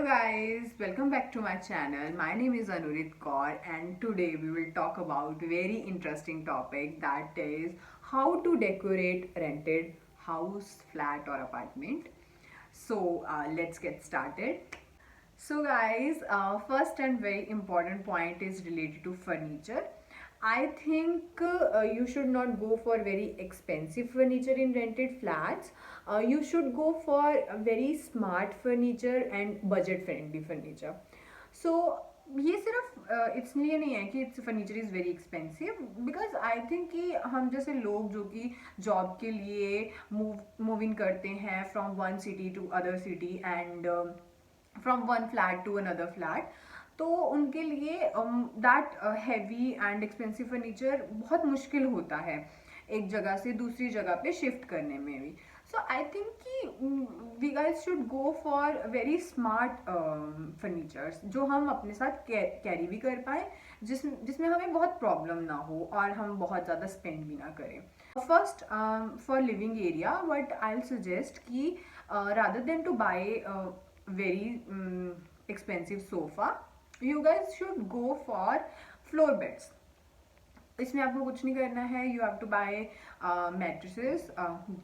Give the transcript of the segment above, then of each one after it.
guys, welcome back to my channel. My name is Anurit Kaur and today we will talk about very interesting topic, that is how to decorate rented house, flat or apartment. So let's get started. So guys, first and very important point is related to furniture. I think you should not go for very expensive furniture in rented flats. You should go for a very smart furniture and budget friendly furniture. So ये सिर्फ इसलिए नहीं है कि it's furniture is very expensive, because I think कि हम जैसे लोग जो कि जॉब के लिए मूव इन करते हैं from one city to other city and from one flat to another flat, तो उनके लिए that heavy and expensive furniture बहुत मुश्किल होता है एक जगह से दूसरी जगह पे शिफ्ट करने में भी. सो आई थिंक कि we guys should go for very smart furnitures जो हम अपने साथ कैरी भी कर पाए, जिसमें हमें बहुत प्रॉब्लम ना हो और हम बहुत ज़्यादा स्पेंड भी ना करें. First, for living area what I suggest कि rather than to buy very expensive sofa, you guys should go for floor beds. इसमें आपको कुछ नहीं करना है. You have to buy mattresses,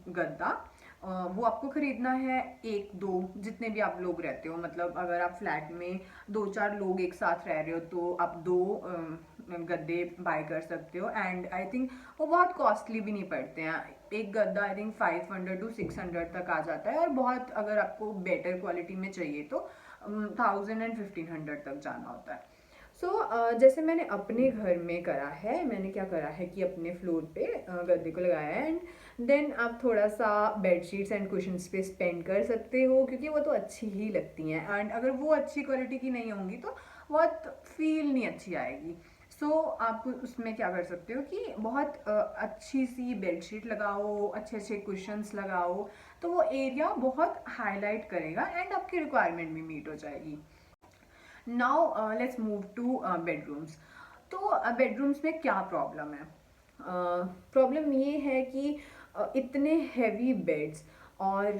गद्दा. वो आपको खरीदना है एक दो, जितने भी आप लोग रहते हो. मतलब अगर आप फ्लैट में दो चार लोग एक साथ रह रहे हो तो आप दो गद्दे बाय कर सकते हो. एंड आई थिंक वो बहुत कॉस्टली भी नहीं पड़ते हैं. एक गद्दा आई थिंक 500 to 600 तक आ जाता है, और बहुत अगर आपको बेटर क्वालिटी में चाहिए तो 1000 and 1500 तक जाना होता है. सो जैसे मैंने अपने घर में करा है, मैंने क्या करा है कि अपने फ्लोर पे गद्दे को लगाया है. एंड देन आप थोड़ा सा बेडशीट्स एंड कुशन्स पे स्पेंड कर सकते हो, क्योंकि वो तो अच्छी ही लगती हैं. एंड अगर वो अच्छी क्वालिटी की नहीं होंगी तो बहुत फील नहीं अच्छी आएगी. सो आप उसमें क्या कर सकते हो कि बहुत अच्छी सी बेडशीट लगाओ, अच्छे अच्छे कुशन्स लगाओ, तो वो एरिया बहुत हाईलाइट करेगा एंड आपकी रिक्वायरमेंट भी मीट हो जाएगी. Now let's move to bedrooms. तो बेडरूम्स में क्या प्रॉब्लम है? प्रॉब्लम ये है कि इतने हैवी बेड्स और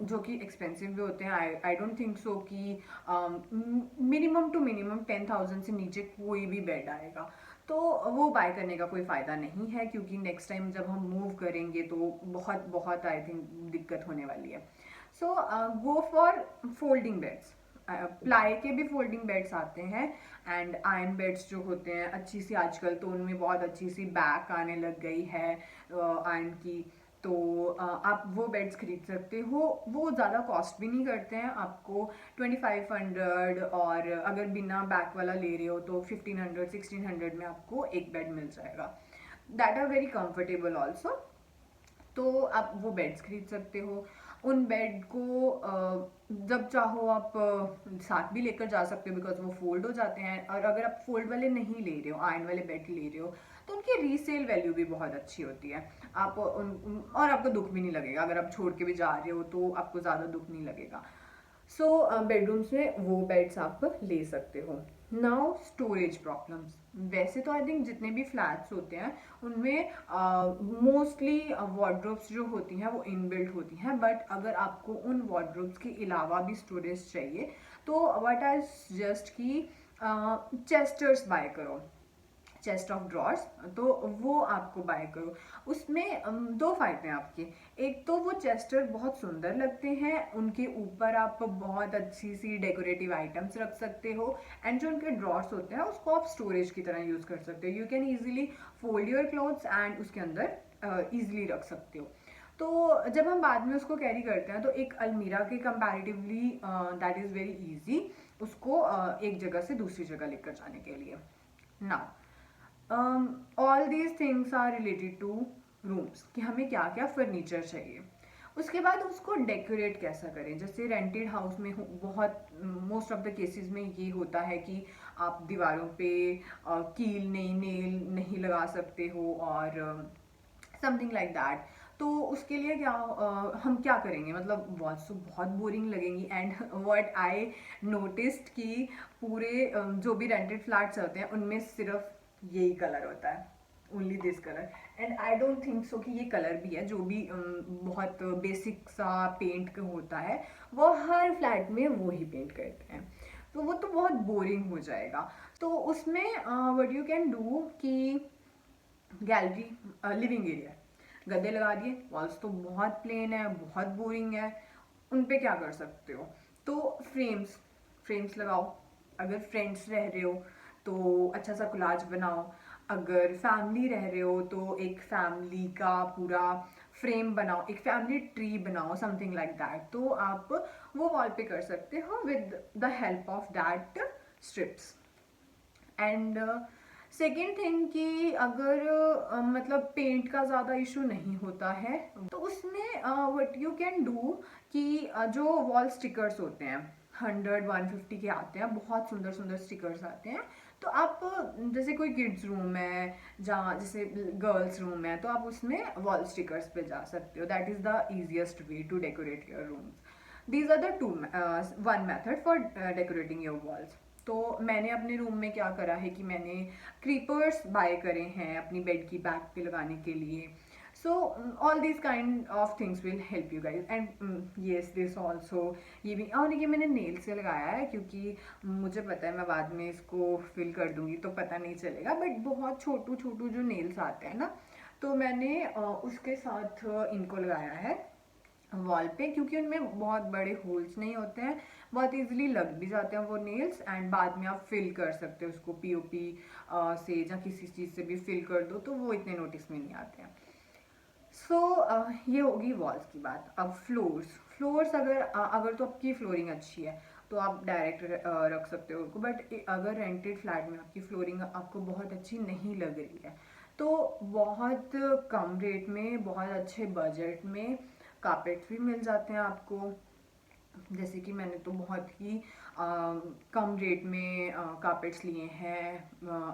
जो कि एक्सपेंसिव भी होते हैं. आई डोंट थिंक सो कि मिनिमम टू मिनिमम 10,000 से नीचे कोई भी बेड आएगा, तो वो बाय करने का कोई फ़ायदा नहीं है, क्योंकि नेक्स्ट टाइम जब हम मूव करेंगे तो बहुत बहुत आई थिंक दिक्कत होने वाली है. So go for folding beds. Ply के भी फोल्डिंग बेड्स आते हैं, एंड आयरन बेड्स जो होते हैं अच्छी सी, आजकल तो उनमें बहुत अच्छी सी बैक आने लग गई है आयरन की. तो आप वो बेड्स खरीद सकते हो. वो ज़्यादा कॉस्ट भी नहीं करते हैं आपको. 2500, और अगर बिना बैक वाला ले रहे हो तो 1500 1600 में आपको एक बेड मिल जाएगा. That are very comfortable also. तो आप वो बेड्स खरीद सकते हो. उन बेड को जब चाहो आप साथ भी लेकर जा सकते हो, बिकॉज वो फोल्ड हो जाते हैं. और अगर आप फोल्ड वाले नहीं ले रहे हो, आयरन वाले बेड ले रहे हो, तो उनकी रीसेल वैल्यू भी बहुत अच्छी होती है. आप और आपको दुख भी नहीं लगेगा. अगर आप छोड़ के भी जा रहे हो तो आपको ज़्यादा दुख नहीं लगेगा. सो बेडरूम्स में वो बेड्स आप ले सकते हो. Now storage problems. वैसे तो आई थिंक जितने भी फ्लैट्स होते हैं उनमें मोस्टली वार्डरोब्स जो होती हैं वो इनबिल्ट होती हैं, बट अगर आपको उन वार्डरोब्स के अलावा भी स्टोरेज चाहिए तो व्हाट आई सजेस्ट कि चेस्टर्स बाय करो, चेस्ट ऑफ ड्रॉर्स. तो वो आपको बाय करो. उसमें दो फायदे हैं आपके. एक तो वो चेस्टर बहुत सुंदर लगते हैं, उनके ऊपर आप बहुत अच्छी सी डेकोरेटिव आइटम्स रख सकते हो. एंड जो उनके ड्रॉर्स होते हैं उसको आप स्टोरेज की तरह यूज़ कर सकते हो. You can easily fold your clothes and उसके अंदर ईजिली रख सकते हो. तो जब हम बाद में उसको कैरी करते हैं तो एक अलमीरा के comparatively that is very easy उसको एक जगह से दूसरी जगह लेकर जाने के लिए. Now all these things are related to rooms, कि हमें क्या क्या फर्नीचर चाहिए. उसके बाद उसको डेकोरेट कैसा करें. जैसे रेंटेड हाउस में बहुत मोस्ट ऑफ द केसेस में ये होता है कि आप दीवारों पे कील नहीं, नेल नहीं लगा सकते हो और समथिंग लाइक दैट. तो उसके लिए क्या हम क्या करेंगे, मतलब बहुत बोरिंग लगेंगी. एंड व्हाट आई नोटिस्ड कि पूरे जो भी रेंटेड फ्लैट्स होते हैं उनमें सिर्फ यही कलर होता है. Only this colour. And I don't think so कि ये कलर भी है जो भी बहुत बेसिक सा पेंट होता है वो हर फ्लैट में वो ही पेंट करते हैं, तो वो तो बहुत बोरिंग हो जाएगा। तो उसमें व्हाट यू कैन डू कि गैलरी, लिविंग एरिया, गद्दे लगा दिए, वॉल्स तो बहुत प्लेन है, बहुत बोरिंग है, उन पे क्या कर सकते हो, तो फ्रेम्स, फ्रेम्स लगाओ। अगर फ्रेंड्स रह रहे हो तो अच्छा सा कोलाज बनाओ। अगर फैमिली रह रहे हो तो एक फैमिली का पूरा फ्रेम बनाओ, एक फैमिली ट्री बनाओ, समथिंग लाइक दैट। तो आप वो वॉल पे कर सकते हो with the help of that strips. And second thing कि अगर मतलब पेंट का ज़्यादा इशू नहीं होता है तो उसमें व्हाट यू कैन डू कि जो वॉल स्टिकर्स होते हैं 100-150 के आते हैं, बहुत सुंदर सुंदर स्टिकर्स आते हैं। तो आप जैसे कोई किड्स रूम है, जहाँ जैसे गर्ल्स रूम है, तो आप उसमें वॉल स्टिकर्स पे जा सकते हो। That is the easiest way to decorate your rooms. These are the two one method for decorating your walls. तो मैंने अपने रूम में क्या करा है कि मैंने क्रीपर्स बाय करे हैं अपनी बेड की बैक पे लगाने के लिए। So all this kind of things will help you guys. And yes this also, ये भी, और ये मैंने नेल से लगाया है क्योंकि मुझे पता है मैं बाद में इसको फिल कर दूंगी तो पता नहीं चलेगा, बट बहुत छोटू छोटू जो नेल्स आते हैं ना, तो मैंने उसके साथ इनको लगाया है वॉल पे, क्योंकि उनमें बहुत बड़े होल्स नहीं होते हैं, बहुत इजीली लग भी जाते हैं वो नेल्स। एंड बाद में आप फिल कर सकते हो उसको पीओपी से या किसी चीज़ से भी फिल कर दो तो वो इतने नोटिस में नहीं आते हैं। सो ये होगी वॉल्स की बात। अब फ्लोर्स, फ्लोर्स अगर तो आपकी फ्लोरिंग अच्छी है तो आप डायरेक्ट रख सकते हो उनको, बट अगर रेंटेड फ्लैट में आपकी फ्लोरिंग आपको बहुत अच्छी नहीं लग रही है तो बहुत कम रेट में, बहुत अच्छे बजट में कारपेट्स भी मिल जाते हैं आपको। जैसे कि मैंने तो बहुत ही कम रेट में कारपेट्स लिए हैं।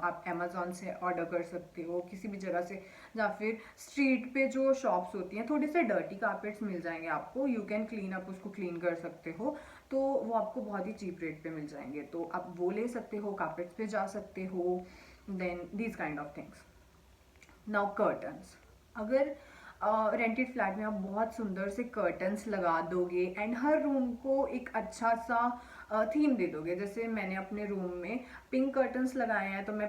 आप अमेज़ॉन से ऑर्डर कर सकते हो किसी भी जगह से, या फिर स्ट्रीट पे जो शॉप्स होती हैं थोड़े से डर्टी कारपेट्स मिल जाएंगे आपको, यू कैन क्लीन अप, उसको क्लीन कर सकते हो, तो वो आपको बहुत ही चीप रेट पे मिल जाएंगे, तो आप वो ले सकते हो, कारपेट्स पे जा सकते हो। Then these kind of things. Now curtains, अगर रेंटेड फ्लैट में आप बहुत सुंदर से कर्टन्स लगा दोगे एंड हर रूम को एक अच्छा सा थीम दे दोगे, जैसे मैंने अपने रूम में पिंक कर्टन्स लगाए हैं, तो मैं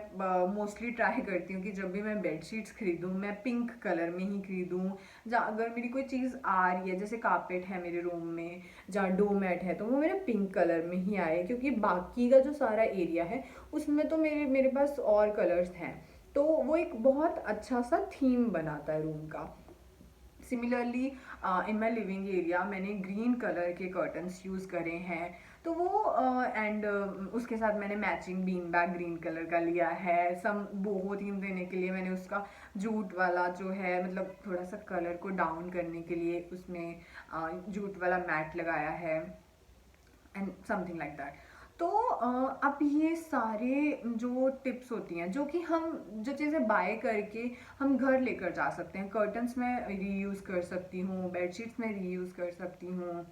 मोस्टली ट्राई करती हूँ कि जब भी मैं बेडशीट्स खरीदूँ मैं पिंक कलर में ही खरीदूँ। जहाँ अगर मेरी कोई चीज़ आ रही है, जैसे कारपेट है मेरे रूम में, जहाँ डोमेट है, तो वो मेरे पिंक कलर में ही आए, क्योंकि बाकी का जो सारा एरिया है उसमें तो मेरे मेरे पास और कलर्स हैं, तो वो एक बहुत अच्छा सा थीम बनाता है रूम का। Similarly in my living area मैंने ग्रीन कलर के कर्टन्स यूज़ करे हैं, तो वो एंड उसके साथ मैंने matching bean bag green colour का लिया है। सम बोहो थीम देने के लिए मैंने उसका जूट वाला जो है, मतलब थोड़ा सा कलर को डाउन करने के लिए उसमें जूट वाला मैट लगाया है, एंड समथिंग लाइक दैट। तो अब ये सारे जो टिप्स होती हैं जो कि हम जो चीज़ें बाय करके हम घर लेकर जा सकते हैं, कर्टन्स में रीयूज़ कर सकती हूँ, बेडशीट्स में रीयूज़ कर सकती हूँ,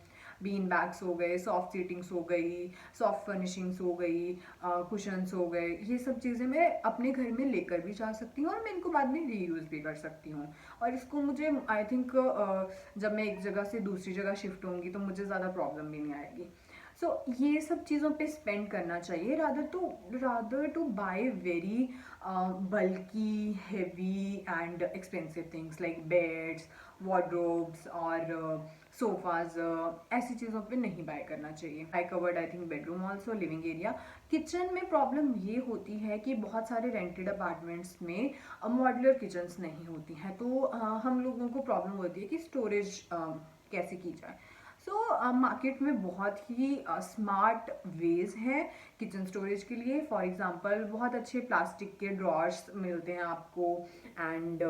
बीन बैग्स हो गए, सॉफ्ट सीटिंग्स हो गई, सॉफ्ट फर्निशिंग्स हो गई, कुशंस हो गए, ये सब चीज़ें मैं अपने घर में लेकर भी जा सकती हूँ और मैं इनको बाद में रीयूज़ भी कर सकती हूँ। और इसको मुझे आई थिंक जब मैं एक जगह से दूसरी जगह शिफ्ट होंगी तो मुझे ज़्यादा प्रॉब्लम भी नहीं आएगी। सो ये सब चीज़ों पे स्पेंड करना चाहिए रादर टू बाय वेरी बल्की heavy and expensive things like beds, wardrobes और सोफाज, ऐसी चीज़ों पे नहीं बाय करना चाहिए। I covered I think bedroom also, living area. Kitchen में प्रॉब्लम ये होती है कि बहुत सारे रेंटेड अपार्टमेंट्स में मॉड्यूलर किचन्स नहीं होती हैं, तो हम लोगों को प्रॉब्लम होती है कि स्टोरेज कैसे की जाए। सो मार्केट में बहुत ही स्मार्ट वेज हैं किचन स्टोरेज के लिए। फॉर एग्जांपल बहुत अच्छे प्लास्टिक के ड्रॉर्स मिलते हैं आपको, एंड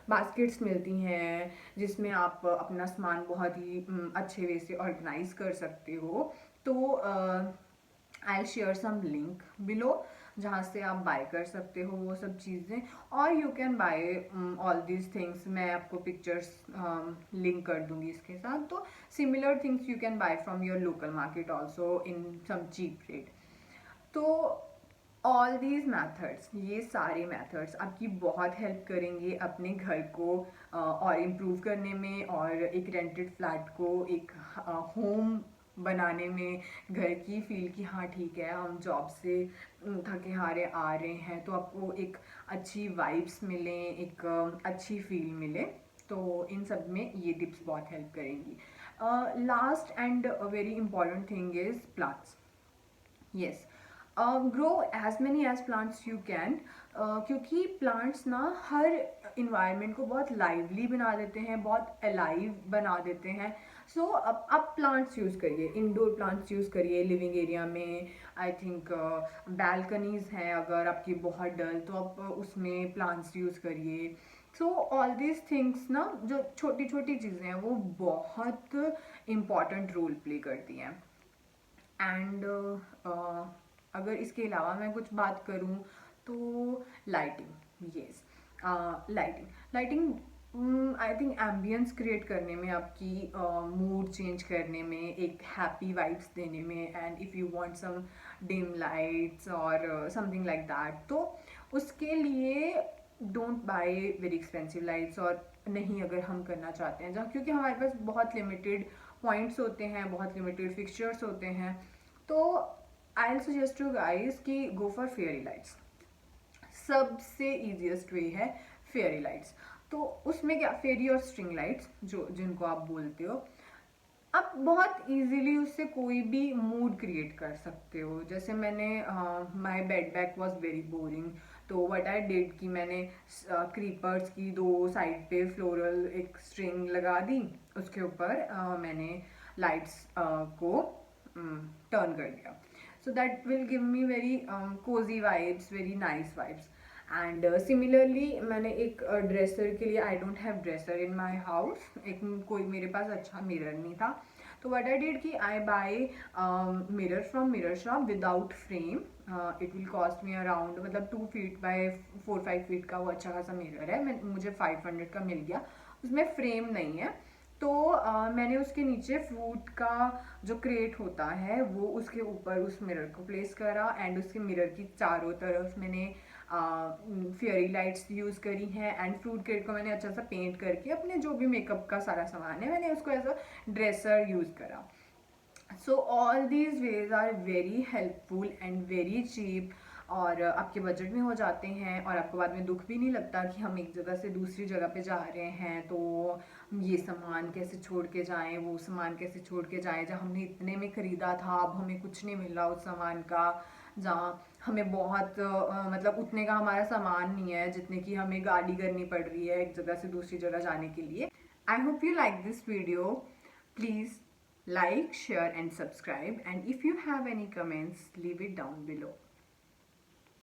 बास्केट्स मिलती हैं जिसमें आप अपना सामान बहुत ही अच्छे वे से ऑर्गेनाइज कर सकते हो। तो I share some link below जहाँ से आप बाय कर सकते हो वो सब चीज़ें, और you can buy all these things. मैं आपको पिक्चर्स लिंक कर दूंगी इसके साथ। तो similar things you can buy from your local market also in some cheap rate. तो ऑल दीज मेथड्स, ये सारे मेथड्स आपकी बहुत हेल्प करेंगे अपने घर को और इम्प्रूव करने में, और एक रेंटेड फ्लैट को एक होम बनाने में, घर की फील की हाँ ठीक है हम जॉब से थके हारे आ रहे हैं तो आपको एक अच्छी वाइब्स मिलें, एक अच्छी फील मिले। तो इन सब में ये टिप्स बहुत हेल्प करेंगी। Last and very important thing is plants. Yes, grow as many as plants you can, क्योंकि प्लांट्स ना हर इन्वायरमेंट को बहुत लाइवली बना देते हैं, बहुत अलाइव बना देते हैं। सो अब आप प्लांट्स यूज़ करिए, इंडोर प्लांट्स यूज़ करिए लिविंग एरिया में। आई थिंक बैल्कनीज हैं अगर आपकी बहुत डल, तो आप उसमें प्लांट्स यूज़ करिए। सो ऑल दीज थिंग्स ना, जो छोटी छोटी चीज़ें हैं वो बहुत इम्पॉर्टेंट रोल प्ले करती हैं। एंड अगर इसके अलावा मैं कुछ बात करूँ तो lighting. Yes, lighting lighting I think ambience create करने में, आपकी मूड चेंज करने में, एक हैप्पी वाइब्स देने में, and if you want some dim lights और समथिंग लाइक दैट, तो उसके लिए don't buy very expensive lights. और नहीं, अगर हम करना चाहते हैं जहाँ, क्योंकि हमारे पास बहुत लिमिटेड पॉइंट्स होते हैं, बहुत लिमिटेड फिक्सचर्स होते हैं, तो I will suggest you guys कि गो फॉर फेयरी लाइट्स। सबसे इजीएस्ट वे है फेयरी लाइट्स। तो उसमें क्या, फेयरी और स्ट्रिंग लाइट्स जो जिनको आप बोलते हो, आप बहुत इजीली उससे कोई भी मूड क्रिएट कर सकते हो। जैसे मैंने, my bed back was very boring, तो व्हाट आई डिड कि मैंने क्रीपर्स की दो साइड पे फ्लोरल एक स्ट्रिंग लगा दी, उसके ऊपर मैंने लाइट्स को टर्न कर दिया। So that will give me very Cozi vibes, very nice vibes. And similarly मैंने एक ड्रेसर के लिए, I don't have dresser in my house, एक कोई मेरे पास अच्छा मिरर नहीं था, तो व्हाट आई डिड कि I buy mirror from mirror shop without frame. It will cost me around, मतलब 2 फीट बाय 4-5 फीट का वो अच्छा खासा मिरर है, मुझे 500 का मिल गया, उसमें फ्रेम नहीं है। तो मैंने उसके नीचे फ्रूट का जो क्रेट होता है वो उसके ऊपर उस मिरर को प्लेस करा, एंड उसके मिरर की चारों तरफ मैंने फेयरी लाइट्स यूज़ करी हैं, एंड फ्रूट क्रेट को मैंने अच्छा सा पेंट करके अपने जो भी मेकअप का सारा सामान है मैंने उसको एज अ ड्रेसर यूज़ करा। So all these ways are very helpful and very cheap, और आपके बजट में हो जाते हैं, और आपको बाद में दुख भी नहीं लगता कि हम एक जगह से दूसरी जगह पे जा रहे हैं तो ये सामान कैसे छोड़ के जाएं, वो सामान कैसे छोड़ के जाएं, जहाँ हमने इतने में ख़रीदा था अब हमें कुछ नहीं मिल रहा उस सामान का, जहाँ हमें बहुत मतलब उतने का हमारा सामान नहीं है जितने की हमें गाड़ी करनी पड़ रही है एक जगह से दूसरी जगह जाने के लिए। I hope you like this video. Please like, share and subscribe, and if you have any comments, leave it down below.